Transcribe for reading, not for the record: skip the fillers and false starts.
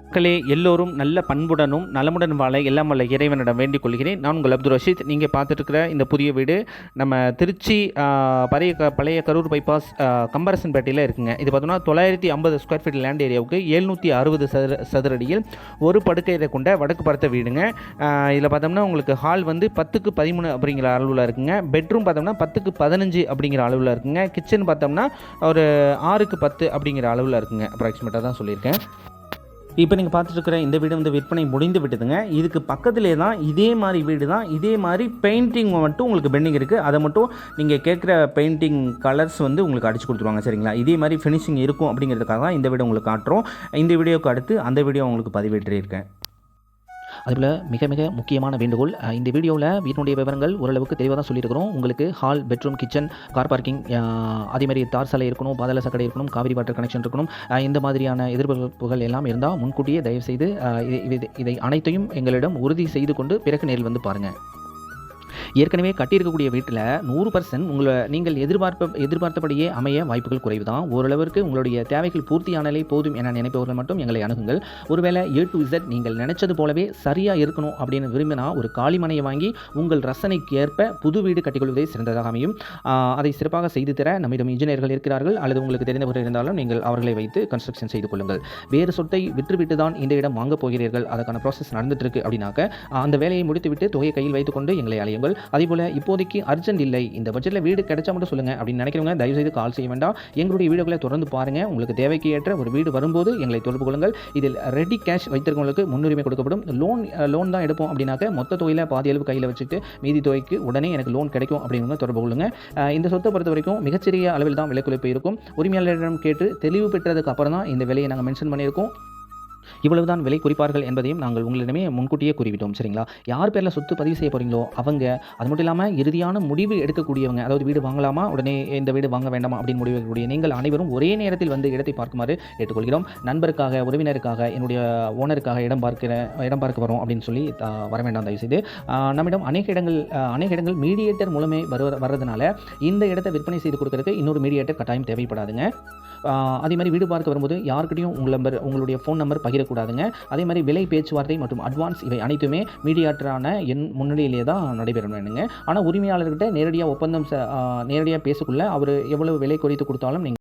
மக்களே எல்லோரும் நல்ல பண்புடனும் நலமுடன் வாழ எல்லாம் வல்ல இறைவனிடம் வேண்டிக் கொள்கிறேன். நான் உங்கள் அப்துல் ரஷீத். நீங்கள் பார்த்துட்டு இந்த புதிய வீடு நம்ம திருச்சி பழைய கரூர் பைபாஸ் கம்பரசன்பேட்டையில் இருக்குங்க. இது பார்த்தோம்னா 950 ஸ்கொயர் ஃபீட் லேண்ட் ஏரியாவுக்கு 760 சதுரடியில் ஒரு படுக்கையை கொண்ட வடக்கு பார்த்த வீடுங்க. இதில் பார்த்தோம்னா உங்களுக்கு ஹால் வந்து 10க்கு 13 அப்படிங்கிற அளவில் இருக்குங்க. பெட்ரூம் பார்த்தோம்னா 10க்கு 15 அப்படிங்கிற அளவில் இருக்குங்க. கிச்சன் பார்த்தோம்னா ஒரு 6க்கு 10 அப்படிங்கிற அளவில் இருக்குங்க. அப்ராக்சிமேட்டாக தான் சொல்லியிருக்கேன். இப்போ நீங்கள் பார்த்துட்டு இந்த வீடு வந்து விற்பனை முடிந்து விட்டுதுங்க. இதுக்கு பக்கத்திலே தான் இதே மாதிரி வீடு தான், இதே மாதிரி பெயிண்டிங் மட்டும் உங்களுக்கு பெண்டிங் இருக்குது. அதை மட்டும் நீங்கள் கேட்குற பெயிண்டிங் கலர்ஸ் வந்து உங்களுக்கு அடிச்சு கொடுத்துருவாங்க, சரிங்களா? இதே மாதிரி ஃபினிஷிங் இருக்கும் அப்படிங்கிறதுக்காக தான் இந்த வீடியோ உங்களுக்கு காட்டுறோம். இந்த வீடியோக்கு அடுத்து அந்த வீடியோ உங்களுக்கு பதிவேற்றியிருக்கேன். அதுபோல் மிக மிக முக்கியமான வேண்டுகோள், இந்த வீடியோவில் வீட்டினுடைய விவரங்கள் ஓரளவுக்கு தெளிவாக தான் சொல்லியிருக்கிறோம். உங்களுக்கு hall, bedroom, kitchen, car parking, அதேமாதிரி தார் சாலை இருக்கணும், பாதாள சாக்கடை இருக்கணும், காவிரி வாட்டர் கனெக்ஷன் இருக்கணும். இந்த மாதிரியான எதிர்பார்ப்புகள் எல்லாம் இருந்தால் முன்கூட்டியே தயவுசெய்து இதை அனைத்தையும் எங்களிடம் உறுதி செய்து கொண்டு பிறகு நேரில் வந்து பாருங்கள். ஏற்கனவே கட்டியிருக்கக்கூடிய வீட்டில் 100% நீங்கள் எதிர்பார்த்தபடியே அமைய வாய்ப்புகள் குறைவு தான். ஓரளவிற்கு உங்களுடைய தேவைகள் பூர்த்தியானாலே போதும் என நினைப்பவர்கள் மட்டும் எங்களை அணுகுங்கள். ஒருவேளை A to Z நீங்கள் நினைச்சது போலவே சரியாக இருக்கணும் அப்படின்னு விரும்பினா ஒரு காலிமனையை வாங்கி உங்கள் ரசனைக்கு ஏற்ப புது வீடு கட்டிக்கொள்வதே சிறந்ததாக அமையும். அதை சிறப்பாக செய்து தர நம்மிடம் இன்ஜினியர்கள் இருக்கிறார்கள், அல்லது உங்களுக்கு தெரிந்தவர்கள் இருந்தாலும் நீங்கள் அவர்களை வைத்து கன்ஸ்ட்ரக்ஷன் செய்து கொள்ளுங்கள். வேறு சொத்தை விற்றுவிட்டு தான் இந்த இடம் வாங்கப் போகிறீர்கள், அதற்கான ப்ராசஸ் நடந்துட்டு இருக்கு அப்படின்னாக்க அந்த வேலையை முடித்துவிட்டு தொகையை கையில் வைத்துக்கொண்டு எங்களை அழையுங்கள். அதேபோல் இப்போதைக்கு அர்ஜென்ட் இல்லை, இந்த பட்ஜெட்டில் வீடு கிடைச்சா மட்டும் சொல்லுங்கள் அப்படின்னு நினைக்கிறவங்க தயவுசெய்து கால் செய்ய வேண்டாம். எங்களுடைய வீடுகளை தொடர்ந்து பாருங்கள். உங்களுக்கு தேவைக்கு ஏற்ற ஒரு வீடு வரும்போது எங்களை தொடர்பு கொள்ளுங்கள். இதில் ரெடி கேஷ் வைத்திருக்கவங்களுக்கு முன்னுரிமை கொடுக்கப்படும். லோன் தான் எடுப்போம் அப்படின்னாக்க மொத்த தொகையில் பாதி அளவு கையில் வச்சுட்டு மீதி தொகைக்கு உடனே எனக்கு லோன் கிடைக்கும் அப்படிங்கிறவங்க தொடர்பு கொள்ளுங்கள். இந்த சொத்தை பொறுத்த வரைக்கும் மிகச்சிறிய அளவில் தான் விலைக்குறைப்பு இருக்கும். உரிமையாளரிடம் கேட்டு தெளிவு பெற்றதுக்கு அப்புறம் தான் இந்த விலையை நாங்கள் மென்ஷன் பண்ணியிருக்கோம். இவ்வளவுதான் விலை குறிப்பார்கள் என்பதையும் நாங்கள் உங்களிடமே முன்கூட்டியே கூறிவிட்டோம், சரிங்களா? யார் பேரில் சொத்து பதிவு செய்ய போகிறீங்களோ அவங்க, அது மட்டும் இல்லாமல் இறுதியான முடிவு எடுக்கக்கூடியவங்க, அதாவது வீடு வாங்கலாமா உடனே இந்த வீடு வாங்க வேண்டாமா அப்படின்னு முடிவு எடுக்கக்கூடிய நீங்கள் அனைவரும் ஒரே நேரத்தில் வந்து இடத்தை பார்க்குமாறு கேட்டுக்கொள்கிறோம். நண்பருக்காக, உறவினருக்காக, என்னுடைய ஓனருக்காக இடம் பார்க்க வரோம் அப்படின்னு சொல்லி வர வேண்டாம் தயவுசெய்து. நம்மிடம் அநேக இடங்கள் மீடியேட்டர் மூலமே வர்றதுனால இந்த இடத்தை விற்பனை செய்து கொடுக்கறதுக்கு இன்னொரு மீடியேட்டர் கட்டாயம் தேவைப்படாதுங்க. அதே மாதிரி வீடு பார்க்க வரும்போது யாருக்கிட்டையும் உங்களுடைய ஃபோன் நம்பர் பகிரக்கூடாதுங்க. அதே மாதிரி விலை பேச்சுவார்த்தை மற்றும் அட்வான்ஸ் இவை அனைத்துமே மீடியாட்டரான என் முன்னிலையிலே தான் நடைபெற வேண்டுங்க. ஆனால் உரிமையாளர்கிட்ட நேரடியாக பேசக்குள்ள அவர் எவ்வளவு விலை குறைத்து கொடுத்தாலும் நீங்கள்